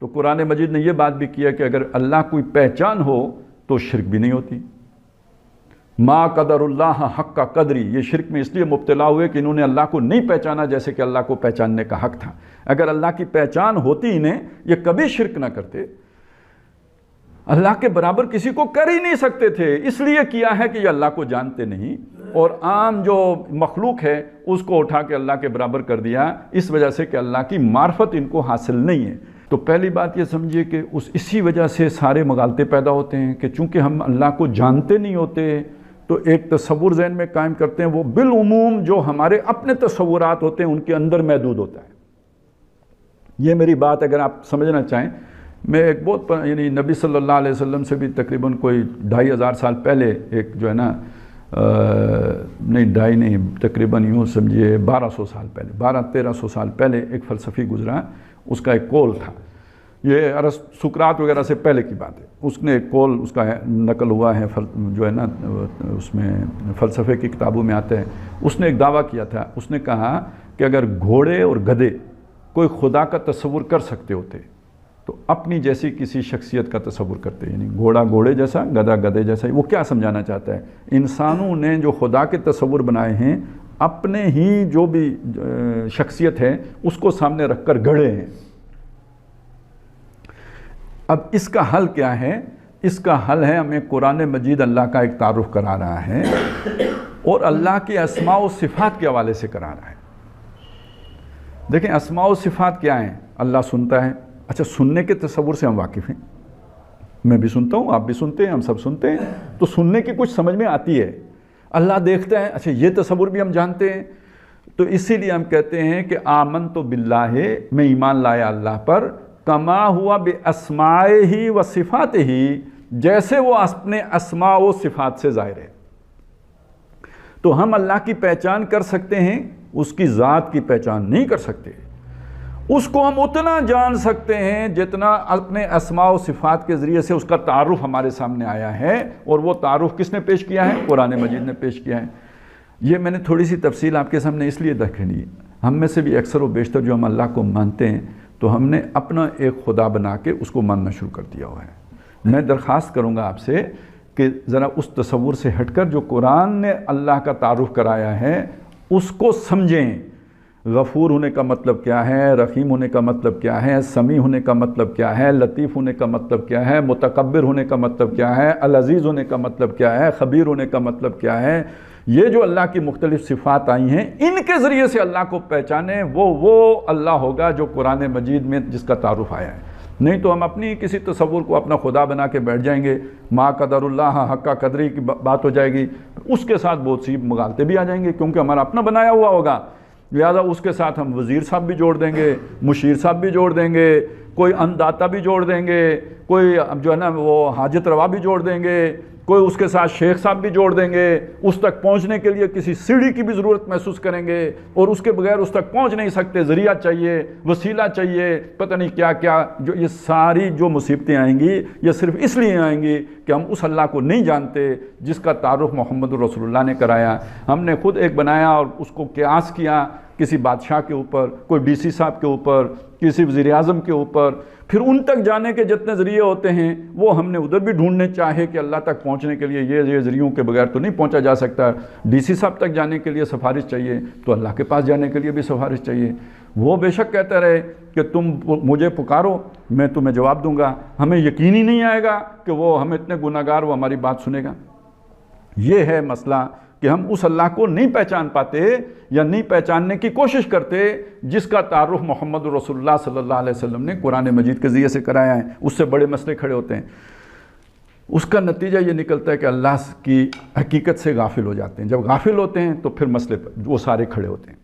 تو قرآن مجید نے یہ بات بھی کیا کہ اگر اللہ کوئی پہچان ہو تو شرک بھی نہیں ہوتی۔ ما قدر اللہ حق کا قدری، یہ شرک میں اس لیے مبتلا ہوئے کہ انہوں نے اللہ کو نہیں پہچانا جیسے کہ اللہ کو پہچاننے کا حق تھا۔ اگر اللہ کی پہچان ہوتی انہیں، یہ کبھی شرک نہ کرتے، اللہ کے برابر کسی کو کر ہی نہیں سکتے تھے، اس لیے کیا ہے کہ یہ اللہ کو جانتے نہیں، اور عام جو مخلوق ہے اس کو اٹھا کے اللہ کے برابر کر دیا، اس وجہ سے کہ اللہ کی معرفت ان کو حاصل نہیں ہے۔ تو پہلی بات یہ سمجھیے کہ اسی وجہ سے سارے مغالطے پیدا ہوتے ہیں کہ چونکہ ہم اللہ کو جانتے نہیں ہوتے تو ایک تصور ذہن میں قائم کرتے ہیں، وہ بالعموم جو ہمارے اپنے تصورات ہوتے ہیں ان کے اندر محدود ہوتا ہے۔ یہ میری بات اگر آپ سمجھنا چاہیں، میں ایک بہت یعنی نبی صلی اللہ علیہ وسلم سے بھی تقریباً کوئی 2500 سال پہلے ایک جو ہے نا نہیں تقریباً یوں سمجھیے 1200 سال پہلے 1300 سال پہلے ایک فلسفی گزرا، اس کا ایک قول تھا، یہ سقراط وغیرہ سے پہلے کی بات ہے، اس نے ایک قول اس کا نقل ہوا ہے جو ہے نا اس میں فلسفے کی کتابوں میں آتا ہے۔ اس نے ایک دعویٰ کیا تھا، اس نے کہا کہ اگر گھوڑے اور گدھے کوئی خدا کا تصور کر سکتے ہوتے تو اپنی جیسی کسی شخصیت کا تصور کرتے، یعنی گھوڑا گھوڑے جیسا، گدھا گدھے جیسا۔ وہ کیا سمجھانا چاہتا ہے؟ انسانوں نے جو خدا کے تصور بنائے ہیں اپنے ہی جو بھی شخصیت ہے اس کو سامنے رکھ کر گڑھے ہیں۔ اب اس کا حل کیا ہے؟ اس کا حل ہے ہمیں قرآن مجید اللہ کا ایک تعارف کرا رہا ہے اور اللہ کے اسماء و صفات کے حوالے سے کرا رہا ہے۔ دیکھیں اسماء و صفات کیا ہیں؟ اللہ سنتا ہے، اچھا سننے کے تصور سے ہم واقف ہیں، میں بھی سنتا ہوں، آپ بھی سنتے ہیں، ہم سب سنتے ہیں، تو سننے کی کچھ سمجھ میں آتی ہے۔ اللہ دیکھتا ہے، اچھا یہ تصور بھی ہم جانتے ہیں، تو اسی لیے ہم کہتے ہیں کہ آمنت باللہ، میں ایمان لایا اللہ پر، کما ہوا باسمائہ و صفاتہ، جیسے وہ اپنے اسماء و صفات سے ظاہر ہے۔ تو ہم اللہ کی پہچان کر سکتے ہیں، اس کی ذات کی پہچان نہیں کر سکتے۔ اس کو ہم اتنا جان سکتے ہیں جتنا اپنے اسماء و صفات کے ذریعے سے اس کا تعارف ہمارے سامنے آیا ہے، اور وہ تعارف کس نے پیش کیا ہے؟ قرآن مجید نے پیش کیا ہے۔ یہ میں نے تھوڑی سی تفصیل آپ کے سامنے اس لیے رکھی، ہم میں سے بھی اکثر و بیشتر جو ہم اللہ کو مانتے ہیں تو ہم نے اپنا ایک خدا بنا کے اس کو ماننا شروع کر دیا ہوا ہے۔ میں درخواست کروں گا آپ سے کہ ذرا اس تصور سے ہٹ کر جو قرآن نے اللہ کا تعارف کرایا ہے اس کو سمجھیں۔ غفور ہونے کا مطلب کیا ہے، رحیم ہونے کا مطلب کیا ہے، سمیع ہونے کا مطلب کیا ہے، لطیف ہونے کا مطلب کیا ہے، متکبر ہونے کا مطلب کیا ہے، العزیز ہونے کا مطلب کیا ہے، خبیر ہونے کا مطلب کیا ہے۔ یہ جو اللہ کی مختلف صفات آئی ہیں ان کے ذریعے سے اللہ کو پہچانے، وہ اللہ ہوگا جو قرآن مجید میں جس کا تعارف آیا ہے۔ نہیں تو ہم اپنی کسی تصور کو اپنا خدا بنا کے بیٹھ جائیں گے، ما قدر اللہ حق کا قدری کی بات ہو جائے گی، اس کے ساتھ بہت سی مغالطے بھی آ جائیں گے کیونکہ ہمارا اپنا بنایا ہوا ہوگا، لہذا اس کے ساتھ ہم وزیر صاحب بھی جوڑ دیں گے، مشیر صاحب بھی جوڑ دیں گے، کوئی انداتا بھی جوڑ دیں گے، کوئی جو ہے نا وہ حاجت روا بھی جوڑ دیں گے، کوئی اس کے ساتھ شیخ صاحب بھی جوڑ دیں گے، اس تک پہنچنے کے لیے کسی سیڑھی کی بھی ضرورت محسوس کریں گے، اور اس کے بغیر اس تک پہنچ نہیں سکتے، ذریعہ چاہیے، وسیلہ چاہیے، پتہ نہیں کیا کیا۔ جو یہ ساری جو مصیبتیں آئیں گی یہ صرف اس لیے آئیں گی کہ ہم اس اللہ کو نہیں جانتے جس کا تعارف محمد رسول اللہ نے کرایا۔ ہم نے خود ایک بنایا اور اس کو قیاس کیا کسی بادشاہ کے اوپر، کوئی ڈی سی صاحب کے اوپر، کسی وزیر اعظم کے اوپر، پھر ان تک جانے کے جتنے ذریعے ہوتے ہیں وہ ہم نے ادھر بھی ڈھونڈنے چاہے کہ اللہ تک پہنچنے کے لیے یہ ذریعوں کے بغیر تو نہیں پہنچا جا سکتا۔ ڈی سی صاحب تک جانے کے لیے سفارش چاہیے تو اللہ کے پاس جانے کے لیے بھی سفارش چاہیے۔ وہ بے شک کہتا رہے کہ تم مجھے پکارو میں تمہیں جواب دوں گا، ہمیں یقین ہی نہیں آئے گا کہ وہ ہم اتنے گناہگار وہ ہماری بات سنے گا۔ یہ ہے مسئلہ کہ ہم اس اللہ کو نہیں پہچان پاتے یا نہیں پہچاننے کی کوشش کرتے جس کا تعارف محمد رسول اللہ صلی اللہ علیہ وسلم نے قرآن مجید کے ذریعے سے کرایا ہے۔ اس سے بڑے مسئلے کھڑے ہوتے ہیں، اس کا نتیجہ یہ نکلتا ہے کہ اللہ کی حقیقت سے غافل ہو جاتے ہیں۔ جب غافل ہوتے ہیں تو پھر مسئلے وہ سارے کھڑے ہوتے ہیں۔